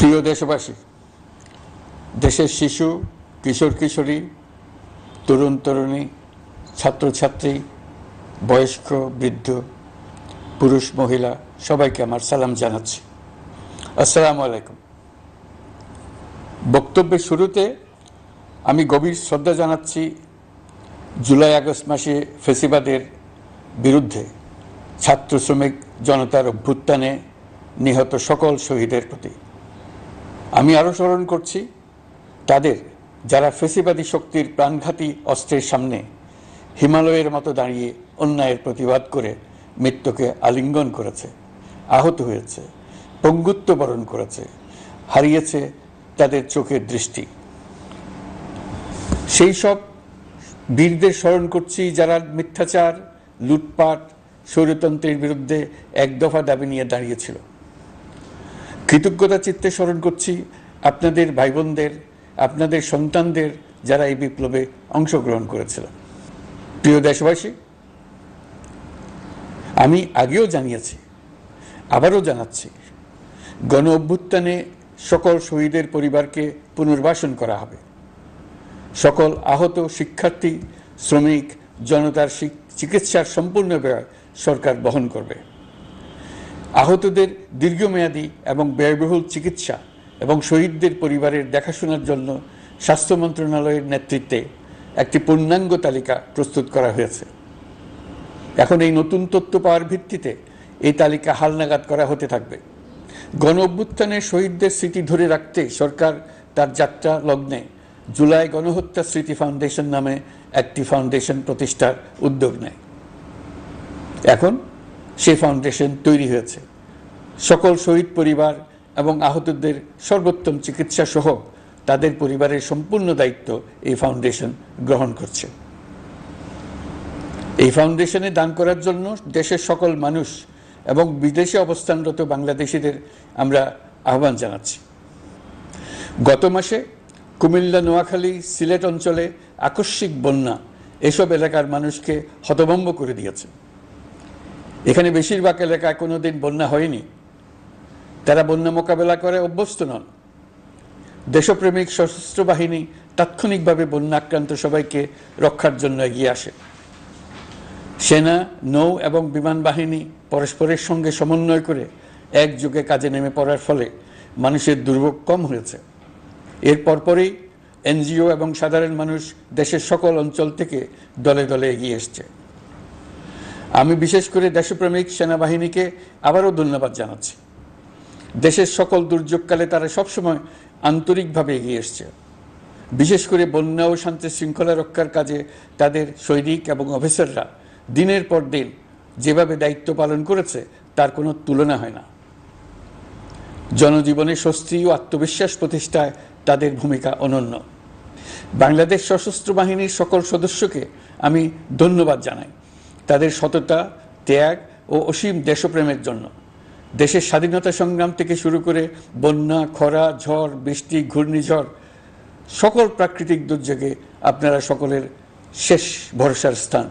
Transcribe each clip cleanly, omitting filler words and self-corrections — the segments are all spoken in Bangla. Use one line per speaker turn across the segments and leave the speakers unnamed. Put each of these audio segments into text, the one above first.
প্রিয় দেশবাসী, দেশের শিশু, কিশোর কিশোরী, তরুণ তরুণী, ছাত্রছাত্রী, বয়স্ক বৃদ্ধ, পুরুষ মহিলা সবাইকে আমার সালাম জানাচ্ছি। আসসালামু আলাইকুম। বক্তব্যের শুরুতে আমি গভীর শ্রদ্ধা জানাচ্ছি জুলাই আগস্ট মাসে ফ্যাসিবাদের বিরুদ্ধে ছাত্র শ্রমিক জনতার অভ্যুত্থানে নিহত সকল শহীদের প্রতি। আমি আরও স্মরণ করছি তাদের যারা ফ্যাসিবাদী শক্তির প্রাণঘাতী অস্ত্রের সামনে হিমালয়ের মতো দাঁড়িয়ে অন্যায়ের প্রতিবাদ করে মৃত্যুকে আলিঙ্গন করেছে, আহত হয়েছে, পঙ্গুত্ব বরণ করেছে, হারিয়েছে তাদের চোখের দৃষ্টি। সেই সব বীরদের স্মরণ করছি যারা মিথ্যাচার, লুটপাট, স্বৈরতন্ত্রের বিরুদ্ধে এক দফা দাবি নিয়ে দাঁড়িয়েছিল। কৃতজ্ঞতা চিত্তে স্মরণ করছি আপনাদের ভাই বোনদের, আপনাদের সন্তানদের যারা এই বিপ্লবে অংশগ্রহণ করেছিল। প্রিয় দেশবাসী, আমি আগেও জানিয়েছি, আবারও জানাচ্ছি, গণ অভ্যুত্থানে সকল শহীদের পরিবারকে পুনর্বাসন করা হবে। সকল আহত শিক্ষার্থী, শ্রমিক জনতার চিকিৎসার সম্পূর্ণ ব্যয় সরকার বহন করবে। আহতদের দীর্ঘমেয়াদী এবং ব্যয়বহুল চিকিৎসা এবং শহীদদের পরিবারের দেখাশোনার জন্য স্বাস্থ্য মন্ত্রণালয়ের নেতৃত্বে একটি পূর্ণাঙ্গ তালিকা প্রস্তুত করা হয়েছে। এখন এই নতুন তথ্য পাওয়ার ভিত্তিতে এই তালিকা হালনাগাদ করা হতে থাকবে। গণ অভ্যুত্থানের শহীদদের স্মৃতি ধরে রাখতে সরকার তার যাত্রা লগ্নে জুলাই গণহত্যা স্মৃতি ফাউন্ডেশন নামে একটি ফাউন্ডেশন প্রতিষ্ঠার উদ্যোগ নেয়। এখন সেই ফাউন্ডেশন তৈরি হয়েছে। সকল শহীদ পরিবার এবং আহতদের সর্বোত্তম চিকিৎসা সহ তাদের পরিবারের সম্পূর্ণ দায়িত্ব এই ফাউন্ডেশন গ্রহণ করছে। এই ফাউন্ডেশনে দান করার জন্য দেশের সকল মানুষ এবং বিদেশে অবস্থানরত বাংলাদেশিদের আমরা আহ্বান জানাচ্ছি। গত মাসে কুমিল্লা, নোয়াখালী, সিলেট অঞ্চলে আকস্মিক বন্যা এসব এলাকার মানুষকে হতভম্ব করে দিয়েছে। এখানে বেশিরভাগ এলাকায় কোনোদিন বন্যা হয়নি। তারা বন্যা মোকাবেলা করে অভ্যস্ত নন। দেশপ্রেমিক সশস্ত্র বাহিনী তাৎক্ষণিকভাবে বন্যা আক্রান্ত সবাইকে রক্ষার জন্য এগিয়ে আসে। সেনা, নৌ এবং বিমান বাহিনী পরস্পরের সঙ্গে সমন্বয় করে একযোগে কাজে নেমে পড়ার ফলে মানুষের দুর্ভোগ কম হয়েছে। এর পরপরই এনজিও এবং সাধারণ মানুষ দেশের সকল অঞ্চল থেকে দলে দলে এগিয়ে এসছে। আমি বিশেষ করে দেশপ্রেমিক সেনাবাহিনীকে আবারও ধন্যবাদ জানাচ্ছি। দেশের সকল দুর্যোগকালে তারা সবসময় আন্তরিকভাবে এগিয়ে এসছে। বিশেষ করে বন্যা ও শান্তি শৃঙ্খলা রক্ষার কাজে তাদের সৈনিক এবং অফিসাররা দিনের পর দিন যেভাবে দায়িত্ব পালন করেছে তার কোনো তুলনা হয় না। জনজীবনে স্বস্তি ও আত্মবিশ্বাস প্রতিষ্ঠায় তাদের ভূমিকা অনন্য। বাংলাদেশ সশস্ত্র বাহিনীর সকল সদস্যকে আমি ধন্যবাদ জানাই তাদের সততা, ত্যাগ ও অসীম দেশপ্রেমের জন্য। দেশের স্বাধীনতা সংগ্রাম থেকে শুরু করে বন্যা, খরা, ঝড়, বৃষ্টি, ঘূর্ণিঝড়, সকল প্রাকৃতিক দুর্যোগে আপনারা সকলের শেষ ভরসার স্থান।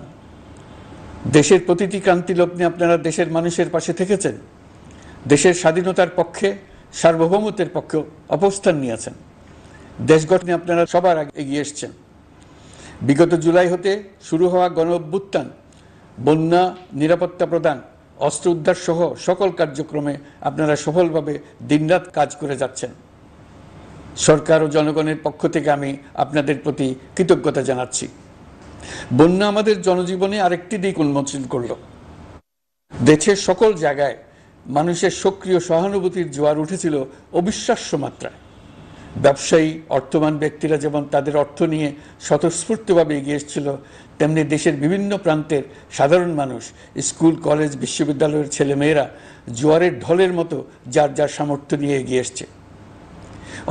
দেশের প্রতিটি ক্রান্তি লগ্নে আপনারা দেশের মানুষের পাশে থেকেছেন। দেশের স্বাধীনতার পক্ষে, সার্বভৌমত্বের পক্ষে অবস্থান নিয়েছেন। দেশ গঠনে আপনারা সবার আগে এগিয়ে এসছেন। বিগত জুলাই হতে শুরু হওয়া গণ অভ্যুত্থান, বন্যা, নিরাপত্তা প্রদান, অস্ত্র উদ্ধার সহ সকল কার্যক্রমে আপনারা সফলভাবে দিনরাত কাজ করে যাচ্ছেন। সরকার ও জনগণের পক্ষ থেকে আমি আপনাদের প্রতি কৃতজ্ঞতা জানাচ্ছি। বন্যা আমাদের জনজীবনে আরেকটি দিক উন্মোচন করল। দেশের সকল জায়গায় মানুষের সক্রিয় সহানুভূতির জোয়ার উঠেছিল অবিশ্বাস্য মাত্রায়। ব্যবসায়ী, অর্থবান ব্যক্তিরা যেমন তাদের অর্থ নিয়ে স্বতঃস্ফূর্তভাবে এগিয়ে এসেছিল, তেমনি দেশের বিভিন্ন প্রান্তের সাধারণ মানুষ, স্কুল, কলেজ, বিশ্ববিদ্যালয়ের ছেলেমেয়েরা জোয়ারের ঢলের মতো যার যার সামর্থ্য নিয়ে এগিয়ে এসছে।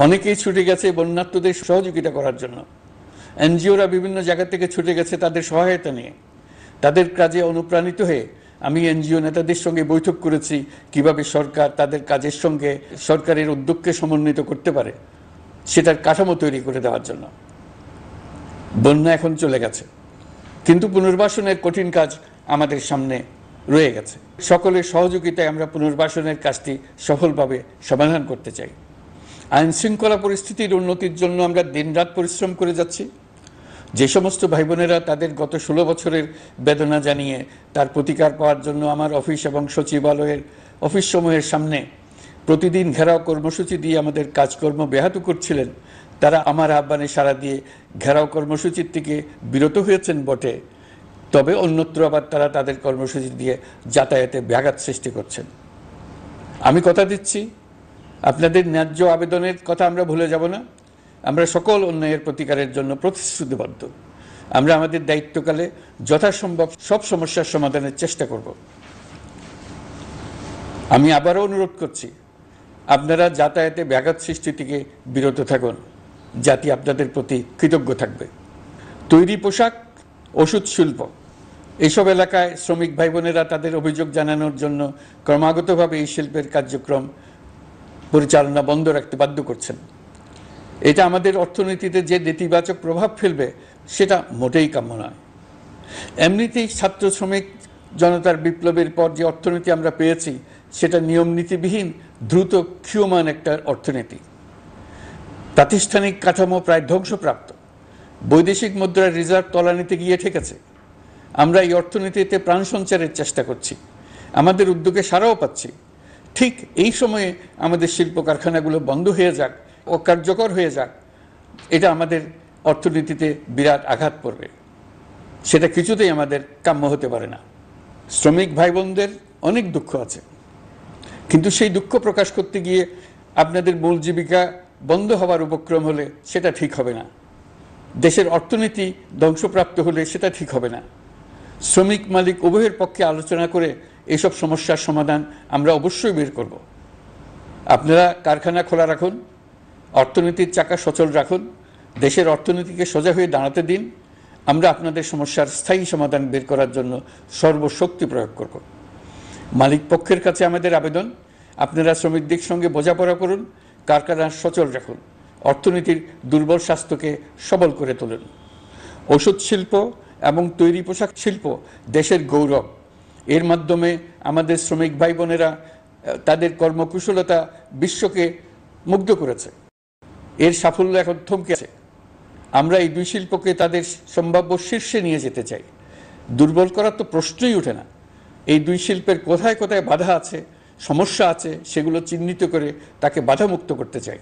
অনেকেই ছুটে গেছে বন্যার্তদের সহযোগিতা করার জন্য। এনজিওরা বিভিন্ন জায়গা থেকে ছুটে গেছে তাদের সহায়তা নিয়ে। তাদের কাজে অনুপ্রাণিত হয়ে আমি এনজিও নেতাদের সঙ্গে বৈঠক করেছি কিভাবে সরকার তাদের কাজের সঙ্গে সরকারের উদ্যোগকে সমন্বিত করতে পারে, সেটার কাঠামো তৈরি করে দেওয়ার জন্য। বন্যা এখন চলে গেছে, কিন্তু পুনর্বাসনের কঠিন কাজ আমাদের সামনে রয়ে গেছে। সকলের সহযোগিতায় আমরা পুনর্বাসনের কাজটি সফলভাবে সমাধান করতে চাই। আইন শৃঙ্খলা পরিস্থিতির উন্নতির জন্য আমরা দিনরাত পরিশ্রম করে যাচ্ছি। যে সমস্ত ভাই বোনেরা তাদের গত 16 বছরের বেদনা জানিয়ে তার প্রতিকার পাওয়ার জন্য আমার অফিস এবং সচিবালয়ের অফিসসমূহের সামনে প্রতিদিন ঘেরাও কর্মসূচি দিয়ে আমাদের কাজকর্ম ব্যাহত করছিলেন, তারা আমার আহ্বানে সাড়া দিয়ে ঘেরাও কর্মসূচির থেকে বিরত হয়েছেন বটে, তবে অন্যত্র আবার তারা তাদের কর্মসূচি দিয়ে যাতায়াতে ব্যাঘাত সৃষ্টি করছেন। আমি কথা দিচ্ছি, আপনাদের ন্যায্য আবেদনের কথা আমরা ভুলে যাব না। আমরা সকল অন্যায়ের প্রতিকারের জন্য প্রতিশ্রুতিবদ্ধ। আমরা আমাদের দায়িত্বকালে যথাসম্ভব সব সমস্যার সমাধানের চেষ্টা করব। আমি আবারও অনুরোধ করছি, আপনারা যাতায়াতে ব্যাঘাত সৃষ্টি থেকে বিরত থাকুন। জাতি আপনাদের প্রতি কৃতজ্ঞ থাকবে। তৈরি পোশাক, ওষুধ শিল্প, এইসব এলাকায় শ্রমিক ভাই বোনেরা তাদের অভিযোগ জানানোর জন্য ক্রমাগতভাবে এই শিল্পের কার্যক্রম পরিচালনা বন্ধ রাখতে বাধ্য করছেন। এটা আমাদের অর্থনীতিতে যে নেতিবাচক প্রভাব ফেলবে সেটা মোটেই কাম্য নয়। এমনিতেই ছাত্র শ্রমিক জনতার বিপ্লবের পর যে অর্থনীতি আমরা পেয়েছি সেটা নিয়ম নীতিবিহীন দ্রুত ক্ষীয়মান একটা অর্থনীতি। প্রাতিষ্ঠানিক কাঠামো প্রায় ধ্বংসপ্রাপ্ত। বৈদেশিক মুদ্রার রিজার্ভ তলানিতে গিয়ে ঠেকেছে। আমরা এই অর্থনীতিতে প্রাণ সঞ্চারের চেষ্টা করছি, আমাদের উদ্যোগে সাড়াও পাচ্ছি। ঠিক এই সময়ে আমাদের শিল্প কারখানাগুলো বন্ধ হয়ে যাক, অকার্যকর হয়ে যাক, এটা আমাদের অর্থনীতিতে বিরাট আঘাত পড়বে। সেটা কিছুতেই আমাদের কাম্য হতে পারে না। শ্রমিক ভাই বোনদের অনেক দুঃখ আছে, কিন্তু সেই দুঃখ প্রকাশ করতে গিয়ে আপনাদের মূল জীবিকা বন্ধ হওয়ার উপক্রম হলে সেটা ঠিক হবে না। দেশের অর্থনীতি ধ্বংসপ্রাপ্ত হলে সেটা ঠিক হবে না। শ্রমিক মালিক উভয়ের পক্ষে আলোচনা করে এইসব সমস্যার সমাধান আমরা অবশ্যই বের করব। আপনারা কারখানা খোলা রাখুন, অর্থনীতির চাকা সচল রাখুন, দেশের অর্থনীতিকে সোজা হয়ে দাঁড়াতে দিন। আমরা আপনাদের সমস্যার স্থায়ী সমাধান বের করার জন্য সর্বশক্তি প্রয়োগ করব। মালিক পক্ষের কাছে আমাদের আবেদন, আপনারা শ্রমিকদের সঙ্গে বোঝাপড়া করুন, কারখানা সচল রাখুন, অর্থনীতির দুর্বল স্বাস্থ্যকে সবল করে তুলুন। ওষুধ শিল্প এবং তৈরি পোশাক শিল্প দেশের গৌরব। এর মাধ্যমে আমাদের শ্রমিক ভাই বোনেরা তাদের কর্মকুশলতা বিশ্বকে মুগ্ধ করেছে। এর সাফল্য এখন থমকে আছে। আমরা এই দুই শিল্পকে তাদের সম্ভাব্য শীর্ষে নিয়ে যেতে চাই। দুর্বল করার তো প্রশ্নই ওঠে না। এই দুই শিল্পের কোথায় কোথায় বাধা আছে, সমস্যা আছে, সেগুলো চিহ্নিত করে তাকে বাধামুক্ত করতে চাই।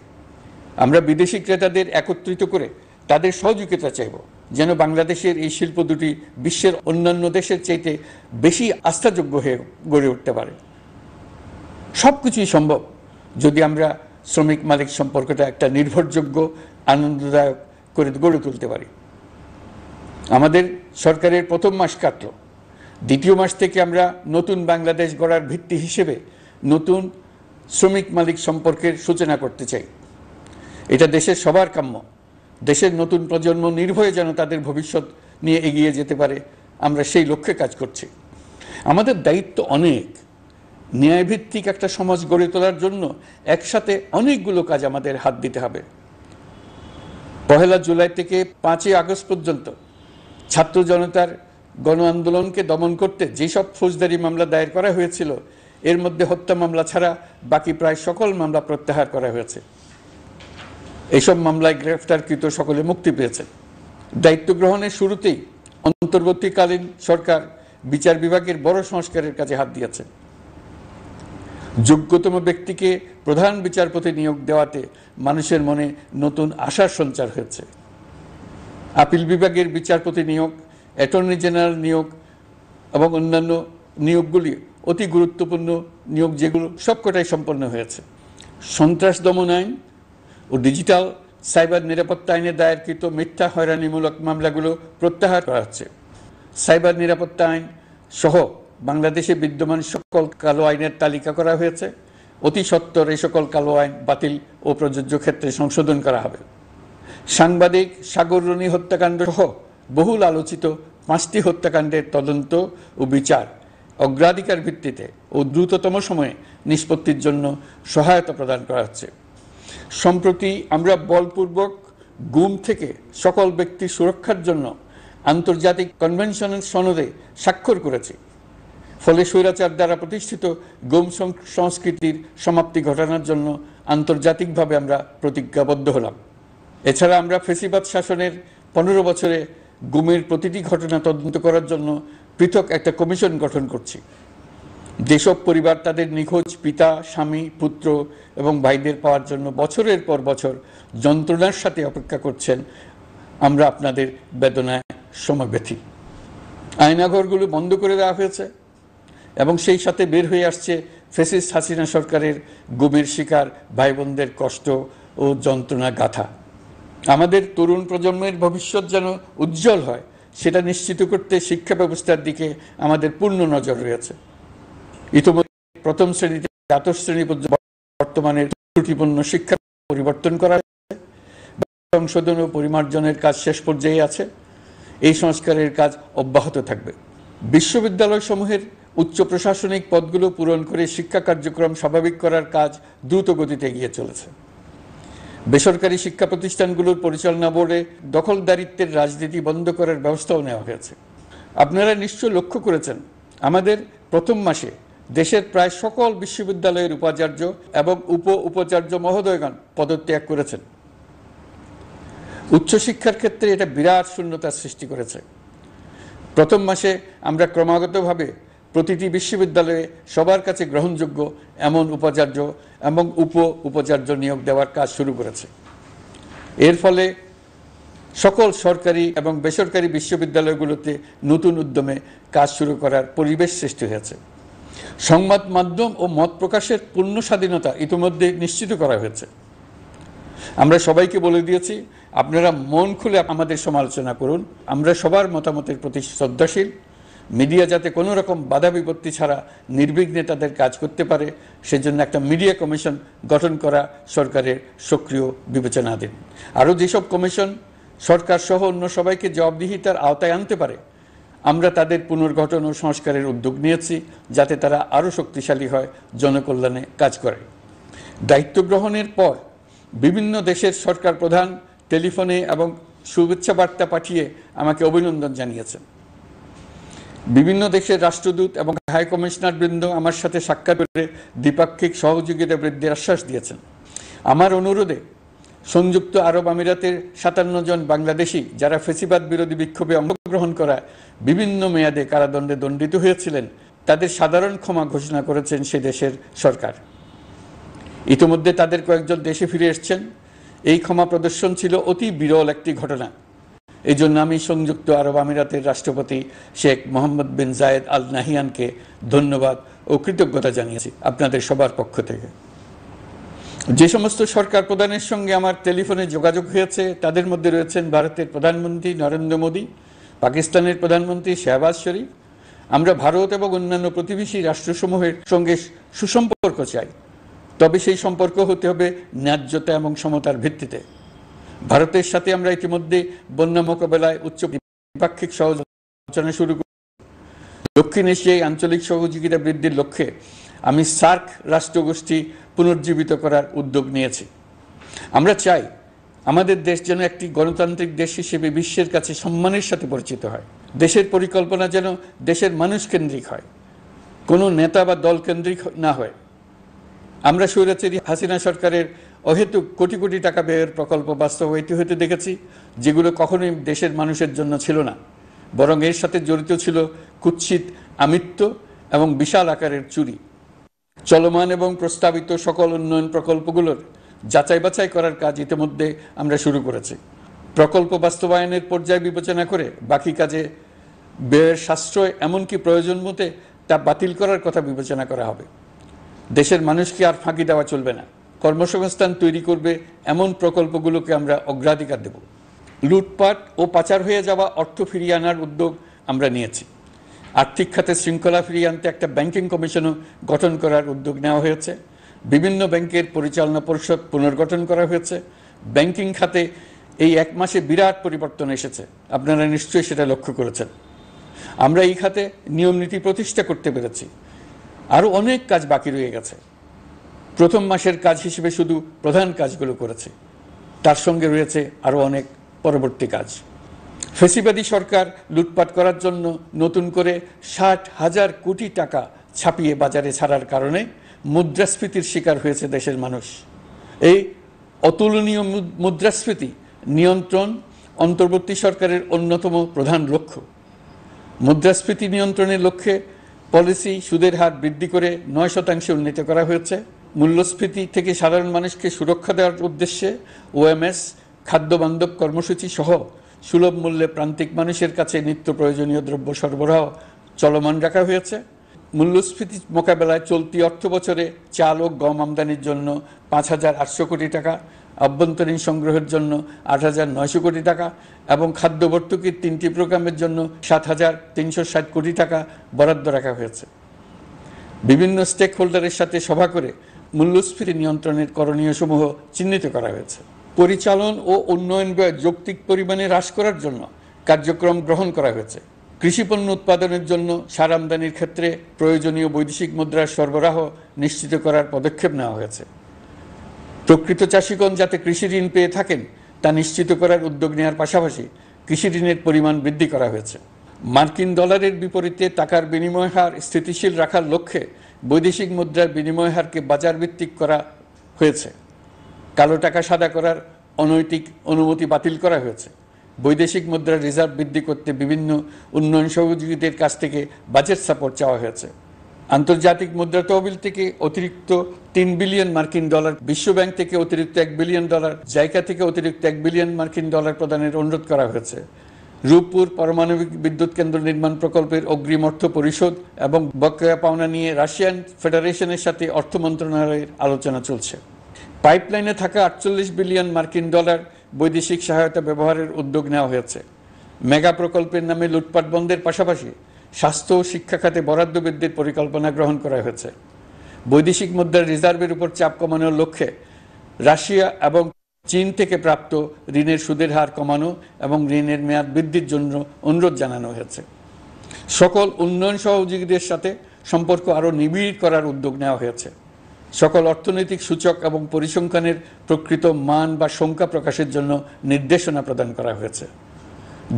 আমরা বিদেশি ক্রেতাদের একত্রিত করে তাদের সহযোগিতা চাইব, যেন বাংলাদেশের এই শিল্প দুটি বিশ্বের অন্যান্য দেশের চাইতে বেশি আস্থাযোগ্য হয়ে গড়ে উঠতে পারে। সব কিছুই সম্ভব যদি আমরা শ্রমিক মালিক সম্পর্কটা একটা নির্ভরযোগ্য, আনন্দদায়ক করে গড়ে তুলতে পারি। আমাদের সরকারের প্রথম মাস কাটল, দ্বিতীয় মাস থেকে আমরা নতুন বাংলাদেশ গড়ার ভিত্তি হিসেবে নতুন শ্রমিক মালিক সম্পর্কের সূচনা করতে চাই। এটা দেশের সবার কাম্য। দেশের নতুন প্রজন্ম নির্ভয়ে যেন তাদের ভবিষ্যৎ নিয়ে এগিয়ে যেতে পারে, আমরা সেই লক্ষ্যে কাজ করছি। আমাদের দায়িত্ব অনেক। ন্যায়ভিত্তিক একটা সমাজ গড়ে তোলার জন্য একসাথে অনেকগুলো কাজ আমাদের হাত দিতে হবে। 1 জুলাই থেকে 5 আগস্ট পর্যন্ত ছাত্র জনতার গণ আন্দোলনকে দমন করতে যেসব ফৌজদারি মামলা দায়ের করা হয়েছিল, এর মধ্যে হত্যা মামলা ছাড়া বাকি প্রায় সকল মামলা প্রত্যাহার করা হয়েছে। এইসব মামলায় গ্রেফতারকৃত সকলে মুক্তি পেয়েছে। দায়িত্ব গ্রহণের শুরুতেই অন্তর্বর্তীকালীন সরকার বিচার বিভাগের বড় সংস্কারের কাজে হাত দিয়েছে। যোগ্যতম ব্যক্তিকে প্রধান বিচারপতি নিয়োগ দেওয়াতে মানুষের মনে নতুন আশার সঞ্চার হয়েছে। আপিল বিভাগের বিচারপতি নিয়োগ, অ্যাটর্নি জেনারেল নিয়োগ এবং অন্যান্য নিয়োগগুলি অতি গুরুত্বপূর্ণ নিয়োগ, যেগুলো সবকটাই সম্পন্ন হয়েছে। সন্ত্রাস দমন আইন ও ডিজিটাল সাইবার নিরাপত্তা আইনে দায়েরকৃত মিথ্যা হয়রানিমূলক মামলাগুলো প্রত্যাহার করা হচ্ছে। সাইবার নিরাপত্তা আইন সহ বাংলাদেশে বিদ্যমান সকল কালো আইনের তালিকা করা হয়েছে। অতি সত্বর এই সকল কালো আইন বাতিল ও প্রযোজ্য ক্ষেত্রে সংশোধন করা হবে। সাংবাদিক সাগর রনি হত্যাকাণ্ড সহ বহুল আলোচিত 5টি হত্যাকাণ্ডের তদন্ত ও বিচার অগ্রাধিকার ভিত্তিতে ও দ্রুততম সময়ে নিষ্পত্তির জন্য সহায়তা প্রদান করা হচ্ছে। সম্প্রতি আমরা বলপূর্বক গুম থেকে সকল ব্যক্তির সুরক্ষার জন্য আন্তর্জাতিক কনভেনশনের সনদে স্বাক্ষর করেছি। ফলে স্বৈরাচার দ্বারা প্রতিষ্ঠিত গুম সংস্কৃতির সমাপ্তি ঘটানোর জন্য আন্তর্জাতিকভাবে আমরা প্রতিজ্ঞাবদ্ধ হলাম। এছাড়া আমরা ফ্যাসিবাদ শাসনের 15 বছরে গুমের প্রতিটি ঘটনা তদন্ত করার জন্য পৃথক একটা কমিশন গঠন করছি। যেসব পরিবার তাদের নিখোঁজ পিতা, স্বামী, পুত্র এবং ভাইদের পাওয়ার জন্য বছরের পর বছর যন্ত্রণার সাথে অপেক্ষা করছেন, আমরা আপনাদের বেদনায় সমব্যথী। আয়নাঘরগুলো বন্ধ করে দেওয়া হয়েছে এবং সেই সাথে বের হয়ে আসছে ফ্যাসিস্ট হাসিনা সরকারের গুমের শিকার ভাই বোনদের কষ্ট ও যন্ত্রণা গাথা। আমাদের তরুণ প্রজন্মের ভবিষ্যৎ যেন উজ্জ্বল হয়, সেটা নিশ্চিত করতে শিক্ষা ব্যবস্থার দিকে আমাদের পূর্ণ নজর রয়েছে। ইতিমধ্যে প্রথম শ্রেণী থেকে দ্বাদশ শ্রেণী পর্যন্ত বর্তমানের ত্রুটিপূর্ণ শিক্ষা পরিবর্তন করা হয়েছে। সংশোধন ও পরিমার্জনের কাজ শেষ পর্যায়ে আছে। এই সংস্কারের কাজ অব্যাহত থাকবে। বিশ্ববিদ্যালয় সমূহের উচ্চ প্রশাসনিক পদগুলো পূরণ করে শিক্ষা কার্যক্রম স্বাভাবিক করার কাজ দ্রুত গতিতে এগিয়ে চলেছে। বেসরকারি শিক্ষা প্রতিষ্ঠানগুলোর পরিচালনা বোর্ডে দখলদারিত্বের রাজনীতি বন্ধ করার ব্যবস্থাও নেওয়া হয়েছে। আপনারা নিশ্চয় লক্ষ্য করেছেন, আমাদের প্রথম মাসে দেশের প্রায় সকল বিশ্ববিদ্যালয়ের উপাচার্য এবং উপাচার্য মহোদয়গণ পদত্যাগ করেছেন। উচ্চশিক্ষার ক্ষেত্রে এটা বিরাট শূন্যতার সৃষ্টি করেছে। প্রথম মাসে আমরা ক্রমাগতভাবে প্রতিটি বিশ্ববিদ্যালয়ে সবার কাছে গ্রহণযোগ্য এমন উপাচার্য এবং উপাচার্য নিয়োগ দেওয়ার কাজ শুরু করেছে। এর ফলে সকল সরকারি এবং বেসরকারি বিশ্ববিদ্যালয়গুলোতে নতুন উদ্যমে কাজ শুরু করার পরিবেশ সৃষ্টি হয়েছে। সংবাদ মাধ্যম ও মত প্রকাশের পূর্ণ স্বাধীনতা ইতিমধ্যে নিশ্চিত করা হয়েছে। আমরা সবাইকে বলে দিয়েছি, আপনারা মন খুলে আমাদের সমালোচনা করুন, আমরা সবার মতামতের প্রতি শ্রদ্ধাশীল। মিডিয়া যাতে কোনো রকম বাধা বিপত্তি ছাড়া নির্বিঘ্নে তাদের কাজ করতে পারে, সেজন্য একটা মিডিয়া কমিশন গঠন করা সরকারের সক্রিয় বিবেচনাধীন। আরও যেসব কমিশন সরকার সহ অন্য সবাইকে জবাবদিহিতার আওতায় আনতে পারে, আমরা তাদের পুনর্গঠন ও সংস্কারের উদ্যোগ নিয়েছি, যাতে তারা আরও শক্তিশালী হয়, জনকল্যাণে কাজ করে। দায়িত্ব গ্রহণের পর বিভিন্ন দেশের সরকার প্রধান টেলিফোনে এবং শুভেচ্ছা বার্তা পাঠিয়ে আমাকে অভিনন্দন জানিয়েছেন। বিভিন্ন দেশের রাষ্ট্রদূত এবং হাই কমিশনার বৃন্দ আমার সাথে সাক্ষাৎ করে দ্বিপাক্ষিক সহযোগিতা বৃদ্ধির আশ্বাস দিয়েছেন। আমার অনুরোধে সংযুক্ত আরব আমিরাতের 57 জন বাংলাদেশি যারা ফ্যাসিবাদ বিরোধী বিক্ষোভে অংশগ্রহণ করা বিভিন্ন মেয়াদে কারাদণ্ডে দণ্ডিত হয়েছিলেন, তাদের সাধারণ ক্ষমা ঘোষণা করেছেন সে দেশের সরকার। ইতিমধ্যে তাদের কয়েকজন দেশে ফিরে এসেছেন। এই ক্ষমা প্রদর্শন ছিল অতি বিরল একটি ঘটনা। এই জন্য আমি সংযুক্ত আরব আমিরাতের রাষ্ট্রপতি শেখ মোহাম্মদ বিন জায়েদ আল নাহিয়ানকে ধন্যবাদ ও কৃতজ্ঞতা জানিয়েছি আপনাদের সবার পক্ষ থেকে। যে সমস্ত সরকার প্রধানের সঙ্গে আমার টেলিফোনে যোগাযোগ হয়েছে, তাদের মধ্যে রয়েছেন ভারতের প্রধানমন্ত্রী নরেন্দ্র মোদী, পাকিস্তানের প্রধানমন্ত্রী শাহবাজ শরীফ। আমরা ভারত এবং অন্যান্য প্রতিবেশী রাষ্ট্রসমূহের সঙ্গে সুসম্পর্ক চাই, তবে সেই সম্পর্ক হতে হবে ন্যায্যতা এবং সমতার ভিত্তিতে। ভারতের সাথে আমরা ইতিমধ্যে বন্যা মোকাবেলায় উচ্চ দ্বিপাক্ষিক সহযোগিতা শুরু করেছি। দক্ষিণ এশিয়ায় আঞ্চলিক সহযোগিতা বৃদ্ধির লক্ষ্যে আমি সার্ক রাষ্ট্রগোষ্ঠী পুনর্জীবিত করার উদ্যোগ নিয়েছি। আমরা চাই আমাদের দেশ যেন একটি গণতান্ত্রিক দেশ হিসেবে বিশ্বের কাছে সম্মানের সাথে পরিচিত হয়। দেশের পরিকল্পনা যেন দেশের মানুষ কেন্দ্রিক হয়, কোনো নেতা বা দল কেন্দ্রিক না হয়। আমরা স্বৈরাচারী হাসিনা সরকারের অহেতুক কোটি কোটি টাকা ব্যয়ের প্রকল্প বাস্তবায়িত হতে দেখেছি, যেগুলো কখনোই দেশের মানুষের জন্য ছিল না, বরং এর সাথে জড়িত ছিল কুৎসিত আমিত্ব এবং বিশাল আকারের চুরি। চলমান এবং প্রস্তাবিত সকল উন্নয়ন প্রকল্পগুলোর যাচাই বাছাই করার কাজ ইতিমধ্যে আমরা শুরু করেছি। প্রকল্প বাস্তবায়নের পর্যায় বিবেচনা করে বাকি কাজে ব্যয়ের সাশ্রয় এমনকি প্রয়োজন মতে তা বাতিল করার কথা বিবেচনা করা হবে। দেশের মানুষকে আর ফাঁকি দেওয়া চলবে না। কর্মসংস্থান তৈরি করবে এমন প্রকল্পগুলোকে আমরা অগ্রাধিকার দেব। লুটপাট ও পাচার হয়ে যাওয়া অর্থ ফিরিয়ে আনার উদ্যোগ আমরা নিয়েছি। আর্থিক খাতে শৃঙ্খলা ফিরিয়ে আনতে একটা ব্যাংকিং কমিশনও গঠন করার উদ্যোগ নেওয়া হয়েছে। বিভিন্ন ব্যাংকের পরিচালনা পরিষদ পুনর্গঠন করা হয়েছে। ব্যাংকিং খাতে এই এক মাসে বিরাট পরিবর্তন এসেছে, আপনারা নিশ্চয়ই সেটা লক্ষ্য করেছেন। আমরা এই খাতে নিয়ম নীতি প্রতিষ্ঠা করতে পেরেছি। আরও অনেক কাজ বাকি রয়ে গেছে। প্রথম মাসের কাজ হিসেবে শুধু প্রধান কাজগুলো করেছে, তার সঙ্গে রয়েছে আরও অনেক পরবর্তী কাজ। ফ্যাসিবাদী সরকার লুটপাট করার জন্য নতুন করে 60,000 কোটি টাকা ছাপিয়ে বাজারে ছাড়ার কারণে মুদ্রাস্ফীতির শিকার হয়েছে দেশের মানুষ। এই অতুলনীয় মুদ্রাস্ফীতি নিয়ন্ত্রণ অন্তর্বর্তী সরকারের অন্যতম প্রধান লক্ষ্য। মুদ্রাস্ফীতি নিয়ন্ত্রণের লক্ষ্যে পলিসি সুদের হার বৃদ্ধি করে 9% উন্নীত করা হয়েছে। মূল্যস্ফীতি থেকে সাধারণ মানুষকে সুরক্ষা দেওয়ার উদ্দেশ্যে ওএমএস খাদ্য বান্ধব কর্মসূচি সহ সুলভ মূল্যে প্রান্তিক মানুষের কাছে নিত্য প্রয়োজনীয় দ্রব্য সরবরাহ চলমান রাখা হয়েছে। মূল্যস্ফীতি মোকাবেলায় চলতি অর্থ বছরে চাল ও গম আমদানির জন্য 5,800 কোটি টাকা, আভ্যন্তরীণ সংগ্রহের জন্য 8,900 কোটি টাকা এবং খাদ্য ভর্তুকির 3টি প্রোগ্রামের জন্য 7,360 কোটি টাকা বরাদ্দ রাখা হয়েছে। বিভিন্ন স্টেক হোল্ডারের সাথে সভা করে মূল্যস্ফীতি নিয়ন্ত্রণের করণীয়সমূহ চিহ্নিত করা হয়েছে। পরিচালন ও উন্নয়ন ব্যয় যৌক্তিক পরিমাণে হ্রাস করার জন্য কার্যক্রম গ্রহণ করা হয়েছে। কৃষিপণ্য উৎপাদনের জন্য সার আমদানির ক্ষেত্রে প্রয়োজনীয় বৈদেশিক মুদ্রার সরবরাহ নিশ্চিত করার পদক্ষেপ নেওয়া হয়েছে। প্রকৃত চাষিগণ যাতে কৃষি ঋণ পেয়ে থাকেন তা নিশ্চিত করার উদ্যোগ নেওয়ার পাশাপাশি কৃষি ঋণের পরিমাণ বৃদ্ধি করা হয়েছে। মার্কিন ডলারের বিপরীতে টাকার বিনিময় হার স্থিতিশীল রাখার লক্ষ্যে বৈদেশিক মুদ্রার বিনিময় হারকে বাজার ভিত্তিক করা হয়েছে। কালো টাকা সাদা করার অনৈতিক অনুমতি বাতিল করা হয়েছে। বৈদেশিক মুদ্রার রিজার্ভ বৃদ্ধি করতে বিভিন্ন উন্নয়ন সহযোগীদের কাছ থেকে বাজেট সাপোর্ট চাওয়া হয়েছে। আন্তর্জাতিক মুদ্রা তহবিল থেকে অতিরিক্ত 3 বিলিয়ন মার্কিন ডলার, বিশ্বব্যাংক থেকে অতিরিক্ত 1 বিলিয়ন ডলার, জাইকা থেকে অতিরিক্ত 1 বিলিয়ন মার্কিন ডলার প্রদানের অনুরোধ করা হয়েছে। রূপপুর পারমাণবিক বিদ্যুৎ কেন্দ্র নির্মাণ প্রকল্পের অগ্রিম অর্থ পরিশোধ এবং বকেয়া পাওনা নিয়ে রাশিয়ান ফেডারেশনের সাথে অর্থ মন্ত্রণালয়ের আলোচনা চলছে। পাইপলাইনে থাকা 48 বিলিয়ন মার্কিন ডলার বৈদেশিক সহায়তা ব্যবহারের উদ্যোগ নেওয়া হয়েছে। মেগা প্রকল্পের নামে লুটপাট বন্ধের পাশাপাশি স্বাস্থ্য ও শিক্ষা খাতে বরাদ্দ বৃদ্ধির পরিকল্পনা গ্রহণ করা হয়েছে। বৈদেশিক মুদ্রার রিজার্ভের উপর চাপ কমানোর লক্ষ্যে রাশিয়া এবং চীন থেকে প্রাপ্ত ঋণের সুদের হার কমানো এবং ঋণের মেয়াদ বৃদ্ধির জন্য অনুরোধ জানানো হয়েছে। সকল উন্নয়ন সহযোগীদের সাথে সম্পর্ক আরও নিবিড় করার উদ্যোগ নেওয়া হয়েছে। সকল অর্থনৈতিক সূচক এবং পরিসংখ্যানের প্রকৃত মান বা সংখ্যা প্রকাশের জন্য নির্দেশনা প্রদান করা হয়েছে।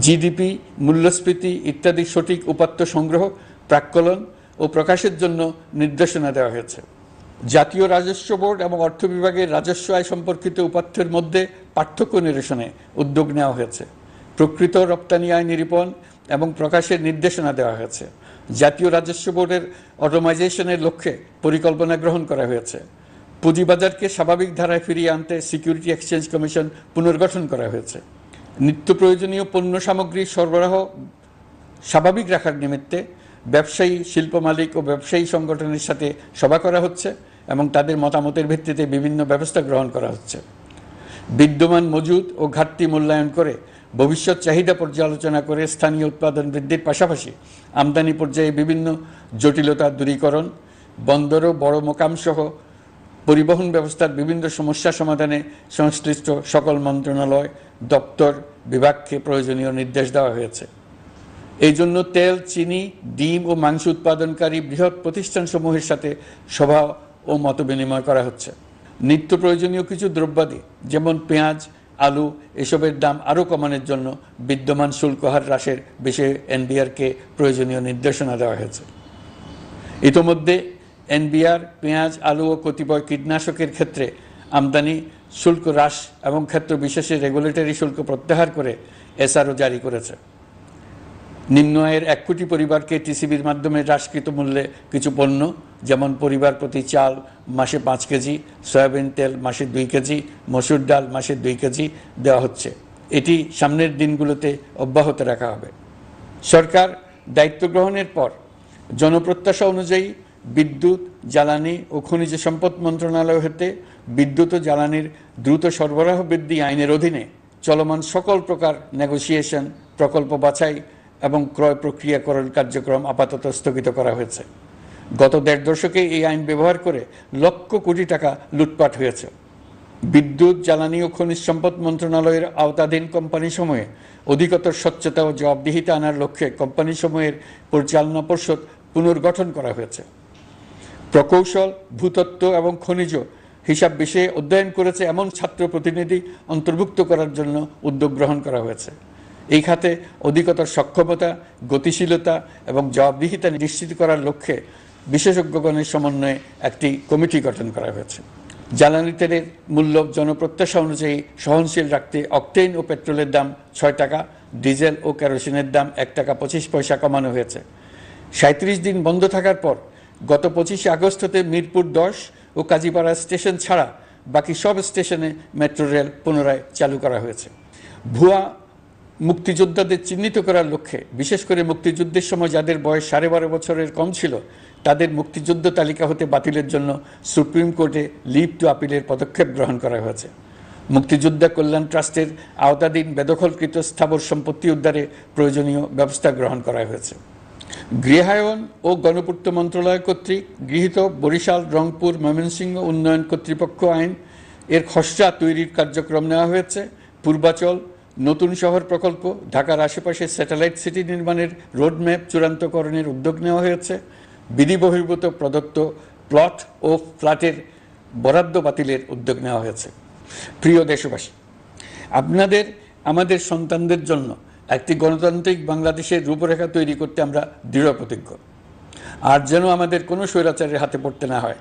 জিডিপি, মূল্যস্ফীতি ইত্যাদি সঠিক উপাত্ত সংগ্রহ, প্রাক্কলন ও প্রকাশের জন্য নির্দেশনা দেওয়া হয়েছে। জাতীয় রাজস্ব বোর্ড এবং অর্থ বিভাগের রাজস্ব আয় সম্পর্কিত উপাত্তের মধ্যে পার্থক্য নিরসনে উদ্যোগ নেওয়া হয়েছে। প্রকৃত রপ্তানি আয় নিরূপণ এবং প্রকাশের নির্দেশনা দেওয়া হয়েছে। জাতীয় রাজস্ব বোর্ডের অটোমাইজেশনের লক্ষ্যে পরিকল্পনা গ্রহণ করা হয়েছে। পুঁজিবাজারকে স্বাভাবিক ধারায় ফিরিয়ে আনতে সিকিউরিটি এক্সচেঞ্জ কমিশন পুনর্গঠন করা হয়েছে। নিত্য প্রয়োজনীয় পণ্য সামগ্রী সরবরাহ স্বাভাবিক রাখার নিমিত্তে ব্যবসায়ী, শিল্প মালিক ও ব্যবসায়ী সংগঠনের সাথে সভা করা হচ্ছে এবং তাদের মতামতের ভিত্তিতে বিভিন্ন ব্যবস্থা গ্রহণ করা হচ্ছে। বিদ্যমান মজুদ ও ঘাটতি মূল্যায়ন করে ভবিষ্যৎ চাহিদা পর্যালোচনা করে স্থানীয় উৎপাদন বৃদ্ধির পাশাপাশি আমদানি পর্যায়ে বিভিন্ন জটিলতা দূরীকরণ, বন্দর ও বড় মোকাম সহ পরিবহন ব্যবস্থার বিভিন্ন সমস্যা সমাধানে সংশ্লিষ্ট সকল মন্ত্রণালয়, দপ্তর, বিভাগকে প্রয়োজনীয় নির্দেশ দেওয়া হয়েছে। এই জন্য তেল, চিনি, ডিম ও মাংস উৎপাদনকারী বৃহৎ প্রতিষ্ঠানসমূহের সাথে সভা ও মতবিনিময় করা হচ্ছে। নিত্য প্রয়োজনীয় কিছু দ্রব্যাদি যেমন পেঁয়াজ, আলু এসবের দাম আরও কমানোর জন্য বিদ্যমান শুল্ক হার হ্রাসের বিষয়ে এনবিআরকে প্রয়োজনীয় নির্দেশনা দেওয়া হয়েছে। ইতোমধ্যে এনবিআর পেঁয়াজ, আলু ও কতিপয় কীটনাশকের ক্ষেত্রে আমদানি শুল্ক হ্রাস এবং ক্ষেত্র বিশেষে রেগুলেটরি শুল্ক প্রত্যাহার করে এসআরও জারি করেছে। নিম্ন আয়ের 1 কোটি পরিবারকে টিসিবির মাধ্যমে হ্রাসকৃত মূল্যে কিছু পণ্য যেমন পরিবার প্রতি চাল মাসে 5 কেজি, সয়াবিন তেল মাসে 2 কেজি, মসুর ডাল মাসে 2 কেজি দেওয়া হচ্ছে। এটি সামনের দিনগুলোতে অব্যাহত রাখা হবে। সরকার দায়িত্ব গ্রহণের পর জনপ্রত্যাশা অনুযায়ী বিদ্যুৎ, জ্বালানি ও খনিজ সম্পদ মন্ত্রণালয় হতে বিদ্যুৎ ও জ্বালানির দ্রুত সরবরাহ বৃদ্ধি আইনের অধীনে চলমান সকল প্রকার নেগোসিয়েশন, প্রকল্প বাছাই এবং ক্রয় প্রক্রিয়াকরণ কার্যক্রম আপাতত স্থগিত করা হয়েছে। গত 1.5 দশকে এই আইন ব্যবহার করে লক্ষ কোটি টাকা লুটপাট হয়েছে। বিদ্যুৎ, জ্বালানি ও খনিজ সম্পদ মন্ত্রণালয়ের আওতাধীন কোম্পানিসমূহে অধিকতর স্বচ্ছতা ও জবাবদিহিতা আনার লক্ষ্যে কোম্পানিসমূহের পরিচালনা পর্ষদ পুনর্গঠন করা হয়েছে। প্রকৌশল, ভূতত্ত্ব এবং খনিজ হিসাব বিষয়ে অধ্যয়ন করেছে এমন ছাত্র প্রতিনিধি অন্তর্ভুক্ত করার জন্য উদ্যোগ গ্রহণ করা হয়েছে। এই খাতে অধিকতর সক্ষমতা, গতিশীলতা এবং জবাবদিহিতা নিশ্চিত করার লক্ষ্যে বিশেষজ্ঞগণের সমন্বয়ে একটি কমিটি গঠন করা হয়েছে। জ্বালানি তেলের মূল্য জনপ্রত্যাশা অনুযায়ী সহনশীল রাখতে অকটেন ও পেট্রোলের দাম ৬ টাকা, ডিজেল ও কেরোসিনের দাম ১ টাকা ২৫ পয়সা কমানো হয়েছে। ৩৭ দিন বন্ধ থাকার পর গত ২৫ আগস্ট হতে মিরপুর ১০ ও কাজীপাড়া স্টেশন ছাড়া বাকি সব স্টেশনে মেট্রো রেল পুনরায় চালু করা হয়েছে। ভুয়া মুক্তিযোদ্ধাদের চিহ্নিত করার লক্ষ্যে বিশেষ করে মুক্তিযুদ্ধের সময় যাদের বয়স ১২.৫ বছরের কম ছিল তাদের মুক্তিযুদ্ধ তালিকা হতে বাতিলের জন্য সুপ্রিম কোর্টে লিভ টু আপিলের পদক্ষেপ গ্রহণ করা হয়েছে। মুক্তিযোদ্ধা কল্যাণ ট্রাস্টের আওতাধীন বেদখলকৃত স্থাবর সম্পত্তি উদ্ধারে প্রয়োজনীয় ব্যবস্থা গ্রহণ করা হয়েছে। গৃহায়ন ও গণপূর্ত মন্ত্রণালয় কর্তৃক গৃহীত বরিশাল, রংপুর, ময়মনসিংহ উন্নয়ন কর্তৃপক্ষ আইন এর খসড়া তৈরির কার্যক্রম নেওয়া হয়েছে। পূর্বাচল নতুন শহর প্রকল্প, ঢাকার আশেপাশে স্যাটেলাইট সিটি নির্মাণের রোডম্যাপ চূড়ান্তকরণের উদ্যোগ নেওয়া হয়েছে। বিধি বহির্ভূত প্রদত্ত প্লট ও ফ্ল্যাটের বরাদ্দ বাতিলের উদ্যোগ নেওয়া হয়েছে। প্রিয় দেশবাসী, আপনাদের আমাদের সন্তানদের জন্য একটি গণতান্ত্রিক বাংলাদেশের রূপরেখা তৈরি করতে আমরা দৃঢ় প্রতিজ্ঞ। আর যেন আমাদের কোনো স্বৈরাচারের হাতে পড়তে না হয়।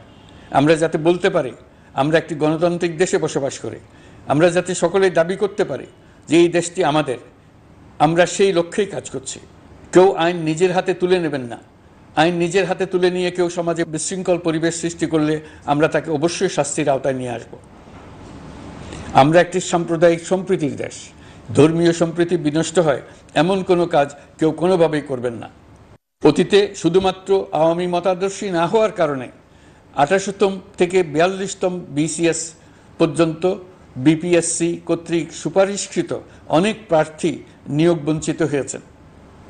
আমরা যাতে বলতে পারি আমরা একটি গণতান্ত্রিক দেশে বসবাস করি, আমরা যাতে সকলেই দাবি করতে পারি যে এই দেশটি আমাদের, আমরা সেই লক্ষ্যেই কাজ করছি। কেউ আইন নিজের হাতে তুলে নেবেন না। আইন নিজের হাতে তুলে নিয়ে কেউ সমাজে বিশৃঙ্খল পরিবেশ সৃষ্টি করলে আমরা তাকে অবশ্যই শাস্তির আওতায় নিয়ে আসব। আমরা একটি সাম্প্রদায়িক সম্প্রীতির দেশ। ধর্মীয় সম্প্রীতি বিনষ্ট হয় এমন কোনো কাজ কেউ কোনোভাবেই করবেন না। অতীতে শুধুমাত্র আওয়ামী মতাদর্শী না হওয়ার কারণে ২৮তম থেকে ৪২তম বিসিএস পর্যন্ত বিপিএসসি কর্তৃক সুপারিশকৃত অনেক প্রার্থী নিয়োগ বঞ্চিত হয়েছেন।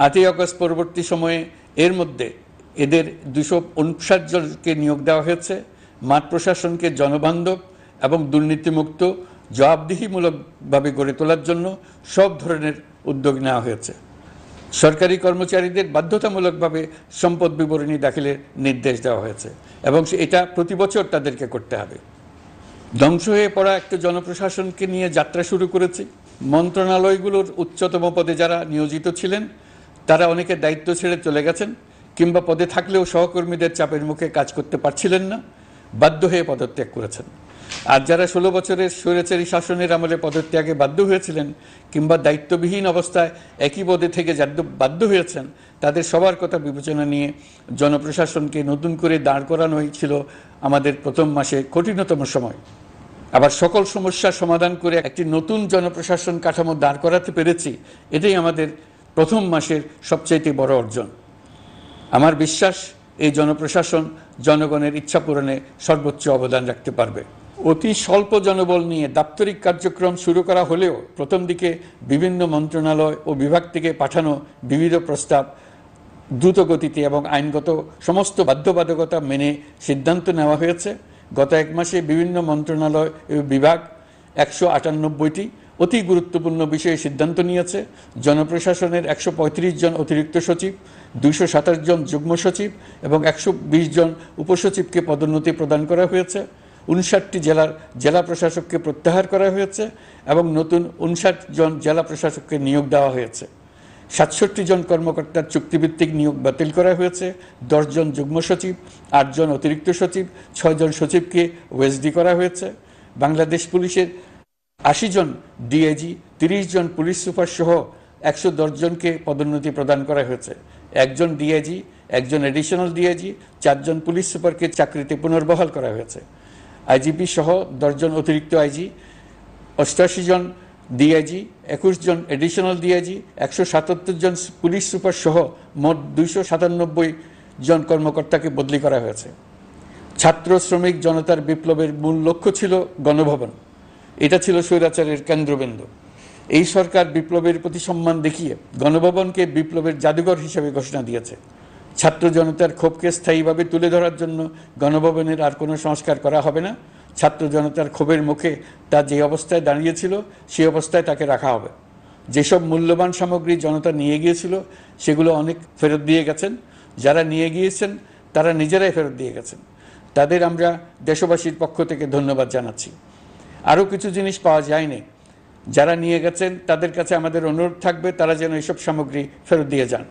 ৮ই আগস্ট পরবর্তী সময়ে এর মধ্যে এদের ২৫৯ জনকে নিয়োগ দেওয়া হয়েছে। মাঠ প্রশাসনকে জনবান্ধব এবং দুর্নীতিমুক্ত জবাবদিহিমূলকভাবে গড়ে তোলার জন্য সব ধরনের উদ্যোগ নেওয়া হয়েছে। সরকারি কর্মচারীদের বাধ্যতামূলকভাবে সম্পদ বিবরণী দাখিলের নির্দেশ দেওয়া হয়েছে এবং এটা প্রতি বছর তাদেরকে করতে হবে। ধ্বংস হয়ে পড়া একটা জনপ্রশাসনকে নিয়ে যাত্রা শুরু করেছি। মন্ত্রণালয়গুলোর উচ্চতম পদে যারা নিয়োজিত ছিলেন তারা অনেকে দায়িত্ব ছেড়ে চলে গেছেন, কিংবা পদে থাকলেও সহকর্মীদের চাপের মুখে কাজ করতে পারছিলেন না, বাধ্য হয়ে পদত্যাগ করেছেন। আর যারা ১৬ বছরের স্বৈরাচারী শাসনের আমলে পদত্যাগে বাধ্য হয়েছিলেন কিংবা দায়িত্ববিহীন অবস্থায় একই পদে থেকে বাধ্য হয়েছেন, তাদের সবার কথা বিবেচনা নিয়ে জনপ্রশাসনকে নতুন করে দাঁড় করানোই ছিল আমাদের প্রথম মাসে কঠিনতম সময়। আবার সকল সমস্যার সমাধান করে একটি নতুন জনপ্রশাসন কাঠামো দাঁড় করাতে পেরেছি, এটাই আমাদের প্রথম মাসের সবচাইতে বড় অর্জন। আমার বিশ্বাস এই জনপ্রশাসন জনগণের ইচ্ছা পূরণে সর্বোচ্চ অবদান রাখতে পারবে। অতি স্বল্প জনবল নিয়ে দাপ্তরিক কার্যক্রম শুরু করা হলেও প্রথম দিকে বিভিন্ন মন্ত্রণালয় ও বিভাগ থেকে পাঠানো বিবিধ প্রস্তাব দ্রুত গতিতে এবং আইনগত সমস্ত বাধ্যবাধকতা মেনে সিদ্ধান্ত নেওয়া হয়েছে। গত এক মাসে বিভিন্ন মন্ত্রণালয় ও বিভাগ ১৯৮টি অতি গুরুত্বপূর্ণ বিষয়ে সিদ্ধান্ত নিয়েছে। জনপ্রশাসনের ১৩৫ জন অতিরিক্ত সচিব, ২২৭ জন যুগ্ম সচিব এবং ১২০ জন উপসচিবকে পদোন্নতি প্রদান করা হয়েছে। ৫৯টি জেলার জেলা প্রশাসককে প্রত্যাহার করা হয়েছে এবং নতুন ৫৯ জন জেলা প্রশাসককে নিয়োগ দেওয়া হয়েছে। ৬৭ জন কর্মকর্তার চুক্তিভিত্তিক নিয়োগ বাতিল করা হয়েছে। ১০ জন যুগ্ম সচিব, ৮ জন অতিরিক্ত সচিব, ৬ জন সচিবকে ওএসডি করা হয়েছে। বাংলাদেশ পুলিশের ৮০ জন ডিআইজি, ৩০ জন পুলিশ সুপার সহ ১১০ জনকে পদোন্নতি প্রদান করা হয়েছে। ১ জন ডিআইজি, ১ জন এডিশনাল ডিআইজি, ৪ জন পুলিশ সুপারকে চাকরিতে পুনর্বহাল করা হয়েছে। আইজিপি সহ ১০ জন অতিরিক্ত আইজি, ৮৮ জন ডিআইজি, ২১ জন এডিশনাল ডিআইজি, ১৭৭ জন পুলিশ সুপার সহ মোট ২৯৭ জন কর্মকর্তাকে বদলি করা হয়েছে। ছাত্র শ্রমিক জনতার বিপ্লবের মূল লক্ষ্য ছিল গণভবন। এটা ছিল স্বৈরাচারের কেন্দ্রবিন্দু। এই সরকার বিপ্লবের প্রতি সম্মান দেখিয়ে গণভবনকে বিপ্লবের জাদুঘর হিসেবে ঘোষণা দিয়েছে। ছাত্র জনতার ক্ষোভকে স্থায়ীভাবে তুলে ধরার জন্য গণভবনের আর কোনো সংস্কার করা হবে না। ছাত্র জনতার ক্ষোভের মুখে তা যে অবস্থায় দাঁড়িয়েছিল সেই অবস্থায় তাকে রাখা হবে। যেসব মূল্যবান সামগ্রী জনতা নিয়ে গিয়েছিল সেগুলো অনেক ফেরত দিয়ে গেছেন। যারা নিয়ে গিয়েছেন তারা নিজেরাই ফেরত দিয়ে গেছেন। তাদের আমরা দেশবাসীর পক্ষ থেকে ধন্যবাদ জানাচ্ছি। আরও কিছু জিনিস পাওয়া যায়নি। যারা নিয়ে গেছেন তাদের কাছে আমাদের অনুরোধ থাকবে তারা যেন এইসব সামগ্রী ফেরত দিয়ে যান।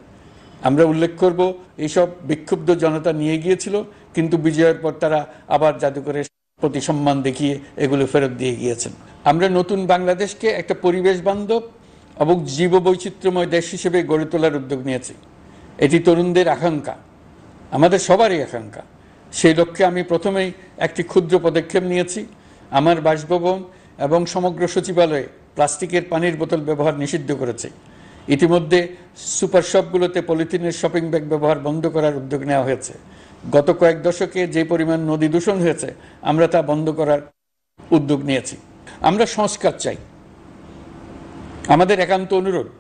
আমরা উল্লেখ করব এইসব বিক্ষুব্ধ জনতা নিয়ে গিয়েছিল, কিন্তু বিজয়ের পর তারা আবার জাদুঘরে প্রতি সম্মান দেখিয়ে এগুলো ফেরত দিয়ে গিয়েছেন। আমরা নতুন বাংলাদেশকে একটা পরিবেশ বান্ধব এবং জীববৈচিত্র্যময় দেশ হিসেবে গড়ে তোলার উদ্যোগ নিয়েছি। এটি তরুণদের আকাঙ্ক্ষা, আমাদের সবারই আকাঙ্ক্ষা। সেই লক্ষ্যে আমি প্রথমেই একটি ক্ষুদ্র পদক্ষেপ নিয়েছি। আমার বাসভবন এবং সমগ্র সচিবালয়ে প্লাস্টিকের পানির বোতল ব্যবহার নিষিদ্ধ করেছে। ইতিমধ্যে সুপার শপগুলোতে পলিথিনের শপিং ব্যাগ ব্যবহার বন্ধ করার উদ্যোগ নেওয়া হয়েছে। গত কয়েক দশকে যে পরিমাণ নদী দূষণ হয়েছে, আমরা তা বন্ধ করার উদ্যোগ নিয়েছি। আমরা সংস্কার চাই, আমাদের একান্ত অনুরোধ।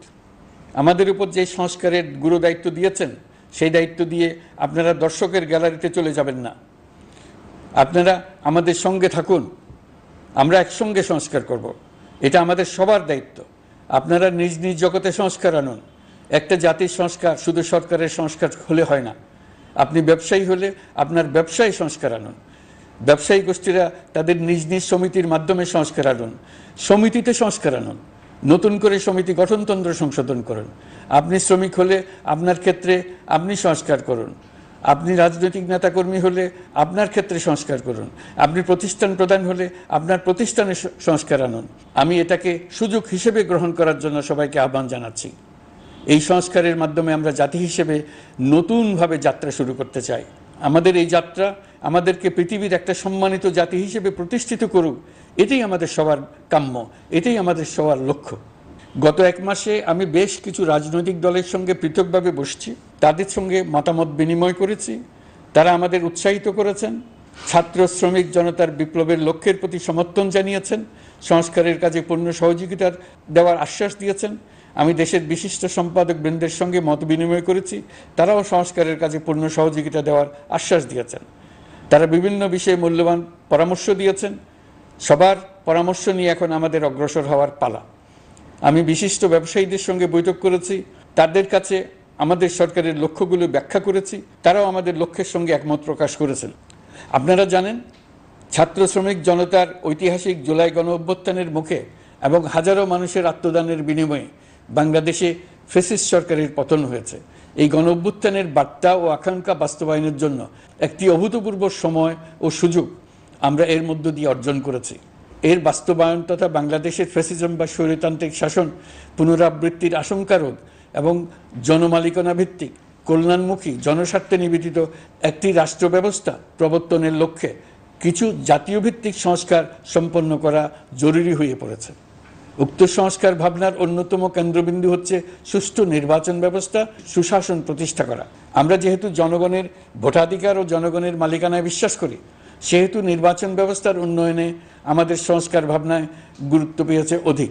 আমাদের উপর যে সংস্কারের গুরু দায়িত্ব দিয়েছেন, সেই দায়িত্ব দিয়ে আপনারা দর্শকের গ্যালারিতে চলে যাবেন না। আপনারা আমাদের সঙ্গে থাকুন, আমরা একসঙ্গে সংস্কার করব। এটা আমাদের সবার দায়িত্ব। আপনারা নিজ নিজ জগতে সংস্কার আনুন। একটা জাতির সংস্কার শুধু সরকারের সংস্কার হলে হয় না। আপনি ব্যবসায়ী হলে আপনার ব্যবসায়ী সংস্কার আনুন। ব্যবসায়ী গোষ্ঠীরা তাদের নিজ নিজ সমিতির মাধ্যমে সংস্কার আনুন। সমিতিতে সংস্কার আনুন। নতুন করে সমিতি গঠনতন্ত্র সংশোধন করুন। আপনি শ্রমিক হলে আপনার ক্ষেত্রে আপনি সংস্কার করুন। আপনি রাজনৈতিক নেতাকর্মী হলে আপনার ক্ষেত্রে সংস্কার করুন। আপনি প্রতিষ্ঠান প্রধান হলে আপনার প্রতিষ্ঠানে সংস্কার আনুন। আমি এটাকে সুযোগ হিসেবে গ্রহণ করার জন্য সবাইকে আহ্বান জানাচ্ছি। এই সংস্কারের মাধ্যমে আমরা জাতি হিসেবে নতুনভাবে যাত্রা শুরু করতে চাই। আমাদের এই যাত্রা আমাদেরকে পৃথিবীর একটা সম্মানিত জাতি হিসেবে প্রতিষ্ঠিত করুক, এটাই আমাদের সবার কাম্য, এটাই আমাদের সবার লক্ষ্য। গত এক মাসে আমি বেশ কিছু রাজনৈতিক দলের সঙ্গে পৃথকভাবে বসছি, তাদের সঙ্গে মতামত বিনিময় করেছি। তারা আমাদের উৎসাহিত করেছেন, ছাত্র শ্রমিক জনতার বিপ্লবের লক্ষ্যের প্রতি সমর্থন জানিয়েছেন, সংস্কারের কাজে পূর্ণ সহযোগিতা দেওয়ার আশ্বাস দিয়েছেন। আমি দেশের বিশিষ্ট সম্পাদক বৃন্দের সঙ্গে মত বিনিময় করেছি, তারাও সংস্কারের কাজে পূর্ণ সহযোগিতা দেওয়ার আশ্বাস দিয়েছেন। তারা বিভিন্ন বিষয়ে মূল্যবান পরামর্শ দিয়েছেন। সবার পরামর্শ নিয়ে এখন আমাদের অগ্রসর হওয়ার পালা। আমি বিশিষ্ট ব্যবসায়ীদের সঙ্গে বৈঠক করেছি, তাদের কাছে আমাদের সরকারের লক্ষ্যগুলো ব্যাখ্যা করেছি, তারাও আমাদের লক্ষ্যের সঙ্গে একমত প্রকাশ করেছেন। আপনারা জানেন, ছাত্র শ্রমিক জনতার ঐতিহাসিক জুলাই গণ অভ্যুত্থানের মুখে এবং হাজারো মানুষের আত্মদানের বিনিময়ে বাংলাদেশে ফ্যাসিস্ট সরকারের পতন হয়েছে। এই গণ অভ্যুত্থানের বার্তা ও আকাঙ্ক্ষা বাস্তবায়নের জন্য একটি অভূতপূর্ব সময় ও সুযোগ আমরা এর মধ্য দিয়ে অর্জন করেছি। এর বাস্তবায়ন তথা বাংলাদেশের ফ্যাসিজম বা স্বৈরতান্ত্রিক শাসন পুনরাবৃত্তির আশঙ্কা রোধ এবং জনমালিকানা ভিত্তিক কল্যাণমুখী জনস্বার্থে নিবেদিত একটি রাষ্ট্র ব্যবস্থা প্রবর্তনের লক্ষ্যে কিছু জাতীয় ভিত্তিক সংস্কার সম্পন্ন করা জরুরি হয়ে পড়েছে। উক্ত সংস্কার ভাবনার অন্যতম কেন্দ্রবিন্দু হচ্ছে সুষ্ঠু নির্বাচন ব্যবস্থা, সুশাসন প্রতিষ্ঠা করা। আমরা যেহেতু জনগণের ভোটাধিকার ও জনগণের মালিকানায় বিশ্বাস করি, সেহেতু নির্বাচন ব্যবস্থার উন্নয়নে আমাদের সংস্কার ভাবনায় গুরুত্ব পেয়েছে অধিক।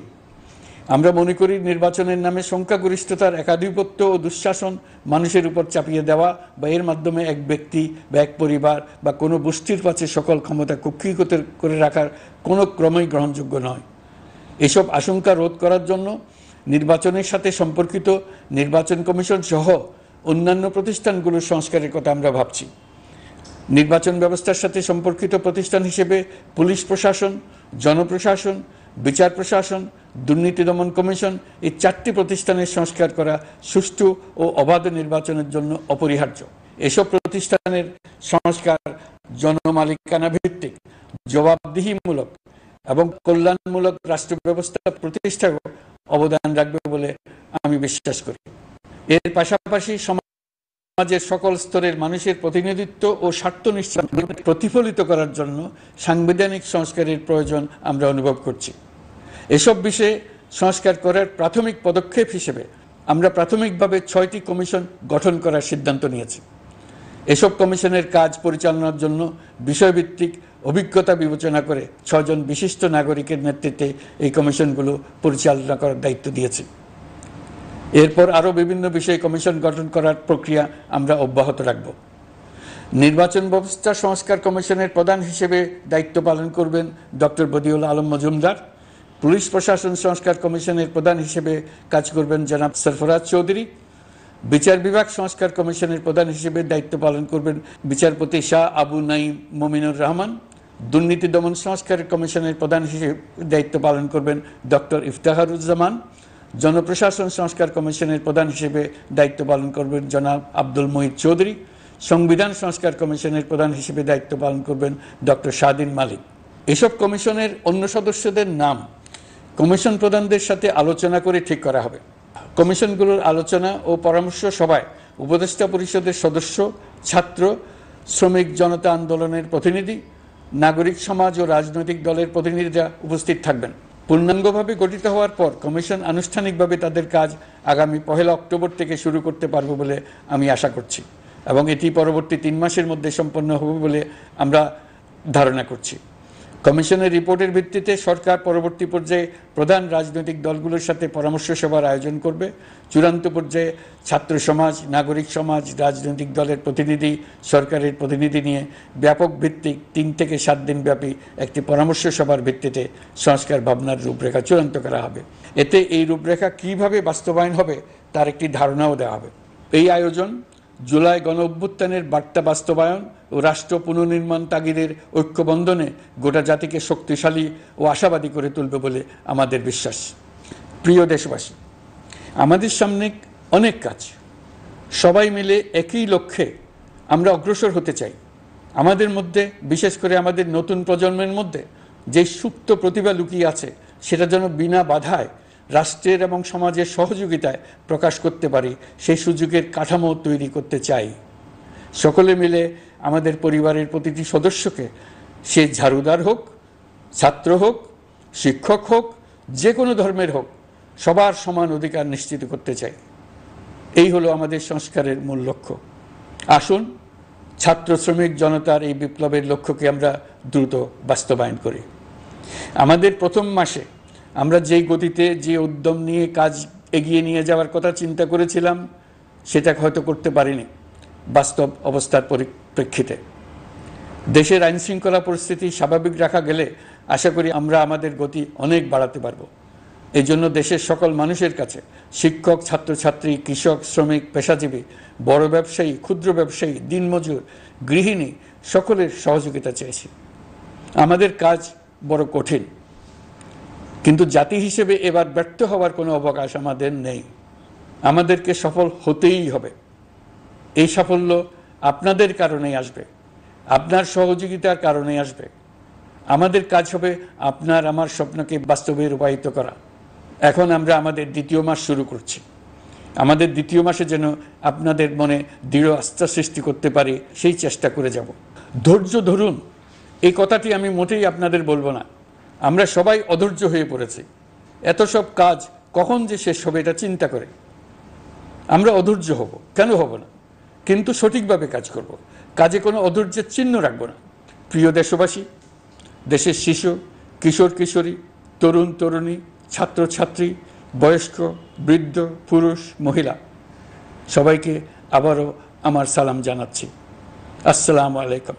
আমরা মনে করি নির্বাচনের নামে সংখ্যাগরিষ্ঠতার একাধিপত্য ও দুঃশাসন মানুষের উপর চাপিয়ে দেওয়া বা এর মাধ্যমে এক ব্যক্তি বা এক পরিবার বা কোনো গোষ্ঠীর কাছে সকল ক্ষমতা কুক্ষিগত করে রাখার কোনো ক্রমেই গ্রহণযোগ্য নয়। এসব আশঙ্কা রোধ করার জন্য নির্বাচনের সাথে সম্পর্কিত নির্বাচন কমিশন সহ অন্যান্য প্রতিষ্ঠানগুলোর সংস্কারের কথা আমরা ভাবছি। নির্বাচন ব্যবস্থার সাথে সম্পর্কিত প্রতিষ্ঠান হিসেবে পুলিশ প্রশাসন, জনপ্রশাসন, বিচার প্রশাসন, দুর্নীতি দমন কমিশন এই 4টি প্রতিষ্ঠানের সংস্কার করা সুষ্ঠু ও অবাধ নির্বাচনের জন্য অপরিহার্য। এসব প্রতিষ্ঠানের সংস্কার জনমালিকানা ভিত্তিক, জবাবদিহিমূলক এবং কল্যাণমূলক রাষ্ট্র ব্যবস্থা প্রতিষ্ঠায় অবদান রাখবে বলে আমি বিশ্বাস করি। এর পাশাপাশি সমাজের সকল স্তরের মানুষের প্রতিনিধিত্ব ও স্বার্থনিষ্ঠ প্রতিফলিত করার জন্য সাংবিধানিক সংস্কারের প্রয়োজন আমরা অনুভব করছি। এসব বিষয়ে সংস্কার করার প্রাথমিক পদক্ষেপ হিসেবে আমরা প্রাথমিকভাবে 6টি কমিশন গঠন করার সিদ্ধান্ত নিয়েছি। এসব কমিশনের কাজ পরিচালনার জন্য বিষয়ভিত্তিক অভিজ্ঞতা বিবেচনা করে 6 জন বিশিষ্ট নাগরিকের নেতৃত্বে এই কমিশনগুলো পরিচালনা করার দায়িত্ব দিয়েছি। এরপর আরও বিভিন্ন বিষয়ে কমিশন গঠন করার প্রক্রিয়া আমরা অব্যাহত রাখব। নির্বাচন ব্যবস্থা সংস্কার কমিশনের প্রধান হিসেবে দায়িত্ব পালন করবেন ডক্টর বদিউল আলম মজুমদার। পুলিশ প্রশাসন সংস্কার কমিশনের প্রধান হিসেবে কাজ করবেন জনাব সরফরাজ চৌধুরী। বিচার বিভাগ সংস্কার কমিশনের প্রধান হিসেবে দায়িত্ব পালন করবেন বিচারপতি শাহ আবু নাঈম মমিনুর রহমান। দুর্নীতি দমন সংস্কার কমিশনের প্রধান হিসেবে দায়িত্ব পালন করবেন ডক্টর ইফতেখারুজ্জামান। জনপ্রশাসন সংস্কার কমিশনের প্রধান হিসেবে দায়িত্ব পালন করবেন জনাব আব্দুল মুহিত চৌধুরী। সংবিধান সংস্কার কমিশনের প্রধান হিসেবে দায়িত্ব পালন করবেন ডক্টর শাহদিন মালিক। এসব কমিশনের অন্য সদস্যদের নাম কমিশন প্রধানদের সাথে আলোচনা করে ঠিক করা হবে। কমিশনগুলোর আলোচনা ও পরামর্শ সভায় উপদেষ্টা পরিষদের সদস্য, ছাত্র, শ্রমিক জনতা আন্দোলনের প্রতিনিধি, নাগরিক সমাজ ও রাজনৈতিক দলের প্রতিনিধিরা উপস্থিত থাকবেন। পূর্ণাঙ্গভাবে গঠিত হওয়ার পর কমিশন আনুষ্ঠানিকভাবে তাদের কাজ আগামী 1 অক্টোবর থেকে শুরু করতে পারবে বলে আমি আশা করছি, এবং এটি পরবর্তী 3 মাসের মধ্যে সম্পন্ন হবে বলে আমরা ধারণা করছি। কমিশনের রিপোর্টের ভিত্তিতে সরকার পরবর্তী পর্যায়ে প্রধান রাজনৈতিক দলগুলোর সাথে পরামর্শ সভার আয়োজন করবে। চূড়ান্ত পর্যায়ে ছাত্র সমাজ, নাগরিক সমাজ, রাজনৈতিক দলের প্রতিনিধি, সরকারের প্রতিনিধি নিয়ে ব্যাপক ভিত্তিক 3 থেকে 7 দিন ব্যাপী একটি পরামর্শ সভার ভিত্তিতে সংস্কার ভাবনার রূপরেখা চূড়ান্ত করা হবে। এতে এই রূপরেখা কিভাবে বাস্তবায়ন হবে তার একটি ধারণাও দেওয়া হবে। এই আয়োজন জুলাই গণ অভ্যুত্থানের বার্তা বাস্তবায়ন ও রাষ্ট্র পুনর্নির্মাণ তাগিদের ঐক্যবন্ধনে গোটা জাতিকে শক্তিশালী ও আশাবাদী করে তুলবে বলে আমাদের বিশ্বাস। প্রিয় দেশবাসী, আমাদের সামনে অনেক কাজ, সবাই মিলে একই লক্ষ্যে আমরা অগ্রসর হতে চাই। আমাদের মধ্যে, বিশেষ করে আমাদের নতুন প্রজন্মের মধ্যে যে সুপ্ত প্রতিভা লুকিয়ে আছে, সেটা যেন বিনা বাধায় রাষ্ট্রের এবং সমাজের সহযোগিতায় প্রকাশ করতে পারি, সেই সুযোগের কাঠামো তৈরি করতে চাই। সকলে মিলে আমাদের পরিবারের প্রতিটি সদস্যকে, সে ঝাড়ুদার হোক, ছাত্র হোক, শিক্ষক হোক, যে কোনো ধর্মের হোক, সবার সমান অধিকার নিশ্চিত করতে চাই। এই হলো আমাদের সংস্কারের মূল লক্ষ্য। আসুন ছাত্র শ্রমিক জনতার এই বিপ্লবের লক্ষ্যকে আমরা দ্রুত বাস্তবায়ন করি। আমাদের প্রথম মাসে আমরা যেই গতিতে, যে উদ্যম নিয়ে কাজ এগিয়ে নিয়ে যাওয়ার কথা চিন্তা করেছিলাম, সেটা হয়তো করতে পারিনি বাস্তব অবস্থার পরিপ্রেক্ষিতে। দেশের আইনশৃঙ্খলা পরিস্থিতি স্বাভাবিক রাখা গেলে আশা করি আমরা আমাদের গতি অনেক বাড়াতে পারব। এই জন্য দেশের সকল মানুষের কাছে, শিক্ষক, ছাত্রছাত্রী, কৃষক, শ্রমিক, পেশাজীবী, বড় ব্যবসায়ী, ক্ষুদ্র ব্যবসায়ী, দিনমজুর, গৃহিণী, সকলের সহযোগিতা চেয়েছি। আমাদের কাজ বড় কঠিন, কিন্তু জাতি হিসেবে এবার ব্যর্থ হওয়ার কোনো অবকাশ আমাদের নেই। আমাদেরকে সফল হতেই হবে। এই সাফল্য আপনাদের কারণেই আসবে, আপনার সহযোগিতার কারণেই আসবে। আমাদের কাজ হবে আপনার আমার স্বপ্নকে বাস্তবে রূপায়িত করা। এখন আমরা আমাদের 2য় মাস শুরু করছি। আমাদের 2য় মাসে যেন আপনাদের মনে দৃঢ় আস্থা সৃষ্টি করতে পারি, সেই চেষ্টা করে যাব। ধৈর্য ধরুন, এই কথাটি আমি মোটেই আপনাদের বলবো না। আমরা সবাই অধৈর্য হয়ে পড়েছি। এত সব কাজ কখন যে শেষ হবে এটা চিন্তা করে আমরা অধৈর্য হব, কেন হব না? কিন্তু সঠিকভাবে কাজ করব, কাজে কোনো অধৈর্যের চিহ্ন রাখব না। প্রিয় দেশবাসী, দেশের শিশু, কিশোর কিশোরী, তরুণ তরুণী, ছাত্রছাত্রী, বয়স্ক, বৃদ্ধ, পুরুষ, মহিলা, সবাইকে আবারও আমার সালাম জানাচ্ছি। আসসালামু আলাইকুম।